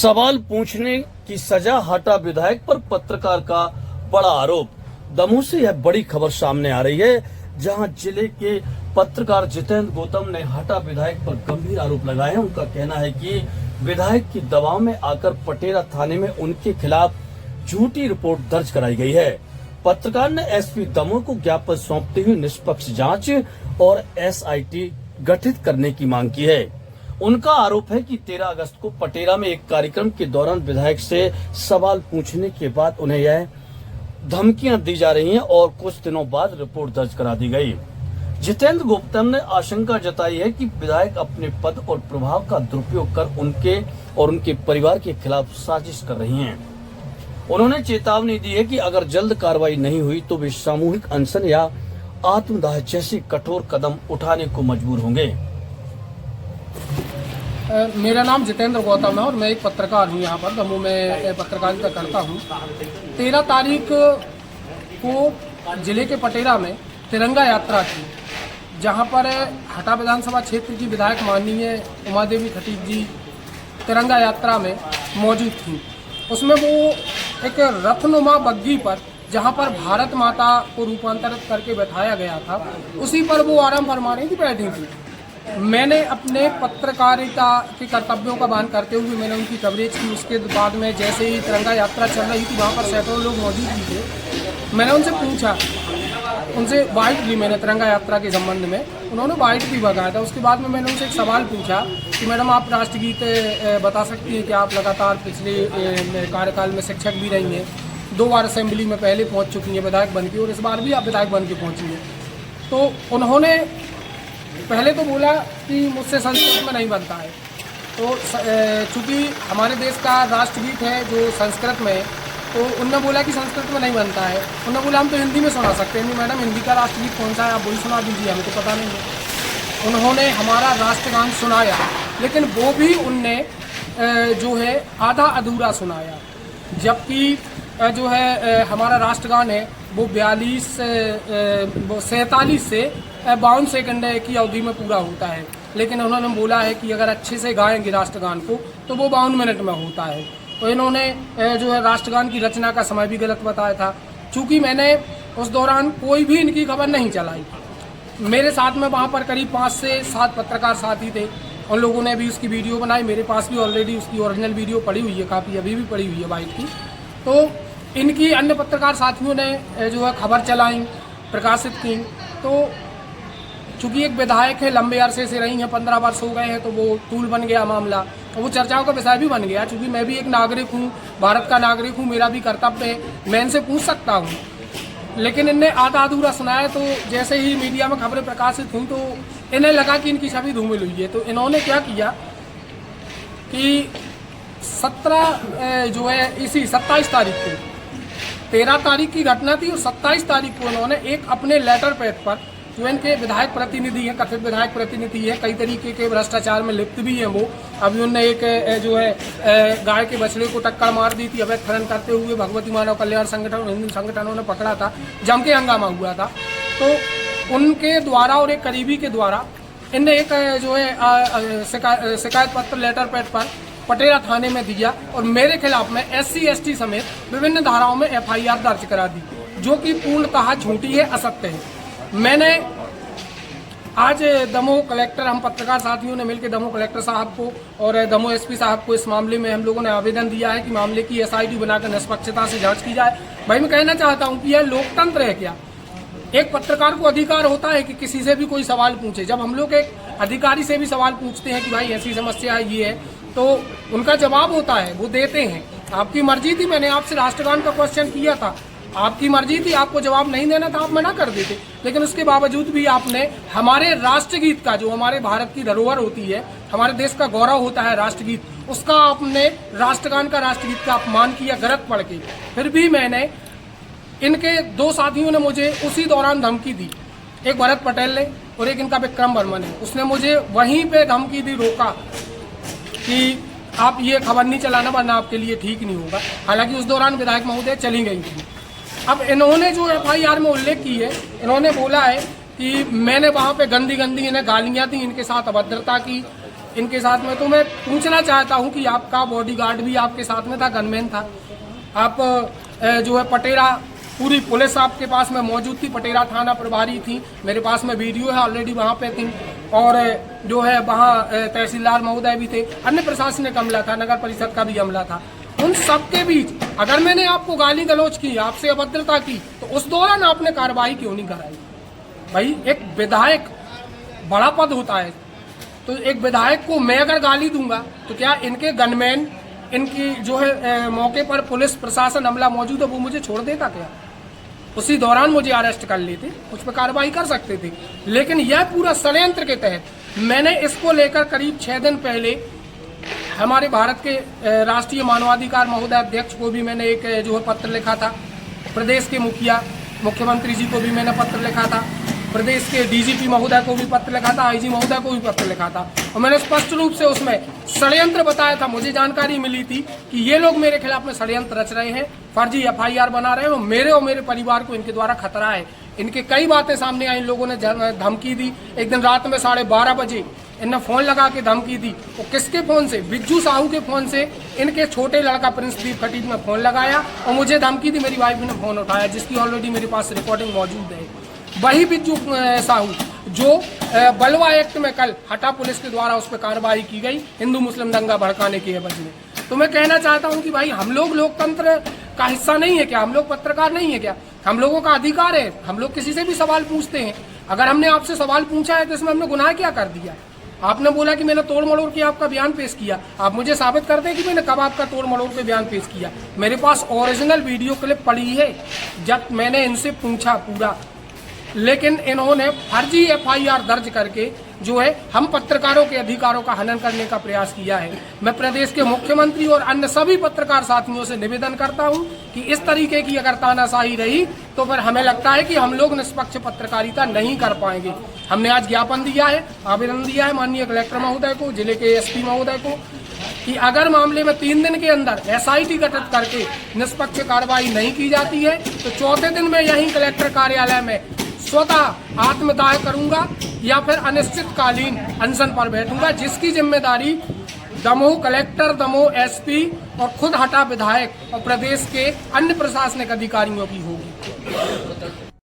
सवाल पूछने की सजा, हटा विधायक पर पत्रकार का बड़ा आरोप। दमोह से यह बड़ी खबर सामने आ रही है, जहां जिले के पत्रकार जितेंद्र गौतम ने हटा विधायक पर गंभीर आरोप लगाए हैं। उनका कहना है कि विधायक की दबाव में आकर पटेरा थाने में उनके खिलाफ झूठी रिपोर्ट दर्ज कराई गई है। पत्रकार ने एसपी दमोह को ज्ञापन सौंपते हुए निष्पक्ष जांच और एसआईटी गठित करने की मांग की है। उनका आरोप है कि 13 अगस्त को पटेरा में एक कार्यक्रम के दौरान विधायक से सवाल पूछने के बाद उन्हें यह धमकियां दी जा रही हैं और कुछ दिनों बाद रिपोर्ट दर्ज करा दी गई। जितेंद्र गौतम ने आशंका जताई है कि विधायक अपने पद और प्रभाव का दुरुपयोग कर उनके और उनके परिवार के खिलाफ साजिश कर रही हैं। उन्होंने चेतावनी दी है कि अगर जल्द कार्रवाई नहीं हुई तो वे सामूहिक अनशन या आत्मदाह जैसे कठोर कदम उठाने को मजबूर होंगे। मेरा नाम जितेंद्र गौतम है और मैं एक पत्रकार हूँ। यहाँ पर दमोह में पत्रकारिता करता हूँ। 13 तारीख को जिले के पटेरा में तिरंगा यात्रा थी, जहाँ पर हटा विधानसभा क्षेत्र की विधायक माननीय उमा देवी खटीक जी तिरंगा यात्रा में मौजूद थी। उसमें वो एक रथनुमा बग्घी पर, जहाँ पर भारत माता को रूपांतरित करके बैठाया गया था, उसी पर वो आराम फरमा रही थी, बैठी थी। मैंने अपने पत्रकारिता के कर्तव्यों का बयान करते हुए मैंने उनकी कवरेज की। उसके बाद में जैसे ही तिरंगा यात्रा चल रही थी, वहाँ पर सैकड़ों लोग मौजूद भी थे। मैंने उनसे पूछा, उनसे बाइट ली मैंने तिरंगा यात्रा के संबंध में। उन्होंने बाइट भी बगाया था। उसके बाद में मैंने उनसे एक सवाल पूछा कि मैडम, आप राष्ट्रगीत बता सकती हैं कि आप लगातार पिछले कार्यकाल में शिक्षक भी रही हैं, 2 बार असेंबली में पहले पहुँच चुकी हैं विधायक बन के, और इस बार भी आप विधायक बन के पहुँची हैं। तो उन्होंने पहले तो बोला कि मुझसे संस्कृत में नहीं बनता है। तो चूँकि हमारे देश का राष्ट्रगीत है जो संस्कृत में है, तो उन्होंने बोला कि संस्कृत में नहीं बनता है। उन्होंने बोला हम तो हिंदी में सुना सकते हैं। नहीं मैडम, हिंदी का राष्ट्रगीत कौन सा है, आप वही सुना दीजिए, हमें तो पता नहीं है। उन्होंने हमारा राष्ट्रगान सुनाया, लेकिन वो भी उनने जो है आधा अधूरा सुनाया, जबकि जो है हमारा राष्ट्रगान है वो 47 से 52 सेकंड की अवधि में पूरा होता है। लेकिन उन्होंने बोला है कि अगर अच्छे से गाएंगे राष्ट्रगान को तो वो 52 मिनट में होता है। तो इन्होंने जो है राष्ट्रगान की रचना का समय भी गलत बताया था। चूँकि मैंने उस दौरान कोई भी इनकी खबर नहीं चलाई, मेरे साथ में वहाँ पर करीब 5 से 7 पत्रकार साथी थे। उन लोगों ने भी उसकी वीडियो बनाई। मेरे पास भी ऑलरेडी उसकी ओरिजिनल वीडियो पड़ी हुई है, काफ़ी अभी भी पड़ी हुई है बाइट की। तो इनकी अन्य पत्रकार साथियों ने जो है खबर चलाई, प्रकाशित की। तो चूँकि एक विधायक है, लंबे अरसे से रही हैं, 15 वर्ष हो गए हैं, तो वो टूल बन गया मामला, और वो चर्चाओं का विषय भी बन गया। चूँकि मैं भी एक नागरिक हूँ, भारत का नागरिक हूँ, मेरा भी कर्तव्य है, मैं इनसे पूछ सकता हूँ। लेकिन इनने आधा अधूरा सुनाया। तो जैसे ही मीडिया में खबरें प्रकाशित हुई तो इन्हें लगा कि इनकी छवि धूमिल हुई है। तो इन्होंने क्या किया कि 27 तारीख को, 13 तारीख की घटना थी और 27 तारीख को उन्होंने एक अपने लेटर पैड पर, जो इनके विधायक प्रतिनिधि हैं, कथित विधायक प्रतिनिधि हैं, कई तरीके के भ्रष्टाचार में लिप्त भी हैं वो। अभी उनने एक जो है गाय के बछड़े को टक्कर मार दी थी अवैध खनन करते हुए। भगवती मानव कल्याण संगठन और हिंदू संगठनों ने पकड़ा था, जम के हंगामा हुआ था। तो उनके द्वारा और एक करीबी के द्वारा इनने एक जो है शिकायत पत्र लेटर पैड पर पटेरा थाने में दिया और मेरे खिलाफ में SC ST समेत विभिन्न धाराओं में FIR दर्ज करा दी, जो कि पूर्णतः झूठी है, असत्य है। मैंने आज दमोह कलेक्टर, हम पत्रकार साथियों ने मिलकर दमोह कलेक्टर साहब को और दमोह SP साहब को इस मामले में हम लोगों ने आवेदन दिया है कि मामले की SIT बनाकर निष्पक्षता से जांच की जाए। भाई मैं कहना चाहता हूं कि यह लोकतंत्र है क्या? एक पत्रकार को अधिकार होता है कि किसी से भी कोई सवाल पूछे। जब हम लोग एक अधिकारी से भी सवाल पूछते हैं कि भाई ऐसी समस्या है, ये है, तो उनका जवाब होता है, वो देते हैं। आपकी मर्जी थी, मैंने आपसे राष्ट्रगान का क्वेश्चन किया था, आपकी मर्जी थी, आपको जवाब नहीं देना था, आप मना कर देते। लेकिन उसके बावजूद भी आपने हमारे राष्ट्रगीत का, जो हमारे भारत की धरोहर होती है, हमारे देश का गौरव होता है राष्ट्रगीत, उसका आपने राष्ट्रगान का, राष्ट्रगीत का अपमान किया गलत पढ़ के। फिर भी मैंने, इनके 2 साथियों ने मुझे उसी दौरान धमकी दी, एक भरत पटेल ने और एक इनका विक्रम वर्मन है। उसने मुझे वहीं पे धमकी दी, रोका कि आप ये खबर नहीं चलाना वरना आपके लिए ठीक नहीं होगा। हालांकि उस दौरान विधायक महोदय चली गई थी। अब इन्होंने जो FIR में उल्लेख की है, इन्होंने बोला है कि मैंने वहाँ पे गंदी इन्हें गालियाँ दी, इनके साथ अभद्रता की, इनके साथ में। तो मैं पूछना चाहता हूं कि आपका बॉडीगार्ड भी आपके साथ में था, गनमैन था, आप जो है पटेरा, पूरी पुलिस आपके पास में मौजूद थी, पटेरा थाना प्रभारी थी, मेरे पास में वीडियो है ऑलरेडी वहाँ पे थी, और जो है वहाँ तहसीलदार महोदय भी थे, अन्य प्रशासनिक अमला था, नगर परिषद का भी अमला था। उन सबके बीच अगर मैंने आपको गाली गलौज की, आपसे अभद्रता की, तो उस दौरान आपने कार्रवाई क्यों नहीं कराई? भाई एक विधायक बड़ा पद होता है, तो एक विधायक को मैं अगर गाली दूंगा तो क्या इनके गनमैन, इनकी जो है मौके पर पुलिस प्रशासन अमला मौजूद है, वो मुझे छोड़ देता क्या? उसी दौरान मुझे अरेस्ट कर लेते, उस पर कार्रवाई कर सकते थे। लेकिन यह पूरा षड्यंत्र के तहत मैंने इसको लेकर करीब 6 दिन पहले हमारे भारत के राष्ट्रीय मानवाधिकार महोदय अध्यक्ष को भी मैंने एक जो है पत्र लिखा था, प्रदेश के मुखिया मुख्यमंत्री जी को भी मैंने पत्र लिखा था, प्रदेश के डीजीपी महोदय को भी पत्र लिखा था, आईजी महोदय को भी पत्र लिखा था, और मैंने स्पष्ट रूप से उसमें षड्यंत्र बताया था। मुझे जानकारी मिली थी कि ये लोग मेरे खिलाफ में षड्यंत्र रच रहे हैं, फर्जी FIR बना रहे हैं, और मेरे परिवार को इनके द्वारा खतरा है। इनके कई बातें सामने आई, इन लोगों ने धमकी दी। एक दिन रात में 12:30 बजे इन्हें फोन लगा के धमकी दी। वो किसके फोन से? बिज्जू साहू के फोन से इनके छोटे लड़का प्रिंसदीप खटीक ने फोन लगाया और मुझे धमकी दी। मेरी वाइफ ने फोन उठाया, जिसकी ऑलरेडी मेरे पास रिकॉर्डिंग मौजूद है। वही बिज्जू साहू जो बलवा एक्ट में कल हटा पुलिस के द्वारा उस पर कार्रवाई की गई हिंदू मुस्लिम दंगा भड़काने के एवज में। तो मैं कहना चाहता हूं कि भाई हम लोग लोकतंत्र का हिस्सा नहीं है क्या? हम लोग पत्रकार नहीं है क्या? हम लोगों का अधिकार है, हम लोग किसी से भी सवाल पूछते हैं। अगर हमने आपसे सवाल पूछा है तो इसमें हमने गुनाह क्या कर दिया? आपने बोला कि मैंने तोड़ मड़ोड़ के आपका बयान पेश किया, आप मुझे साबित कर दें कि मैंने कब आपका तोड़ मड़ोड़ के बयान पेश किया। मेरे पास ओरिजिनल वीडियो क्लिप पड़ी है जब मैंने इनसे पूछा पूरा, लेकिन इन्होंने फर्जी FIR दर्ज करके जो है हम पत्रकारों के अधिकारों का हनन करने का प्रयास किया है। मैं प्रदेश के मुख्यमंत्री और अन्य सभी पत्रकार साथियों से निवेदन करता हूं कि इस तरीके की अगर तानाशाही रही तो फिर हमें लगता है कि हम लोग निष्पक्ष पत्रकारिता नहीं कर पाएंगे। हमने आज ज्ञापन दिया है, आवेदन दिया है माननीय कलेक्टर महोदय को, जिले के SP महोदय को, कि अगर मामले में 3 दिन के अंदर SIT गठित करके निष्पक्ष कार्रवाई नहीं की जाती है तो चौथे दिन में यहीं कलेक्टर कार्यालय में स्वतः आत्मदाह करूंगा या फिर अनिश्चितकालीन अनशन पर बैठूंगा, जिसकी जिम्मेदारी दमोह कलेक्टर, दमोह SP और खुद हटा विधायक और प्रदेश के अन्य प्रशासनिक अधिकारियों की होगी।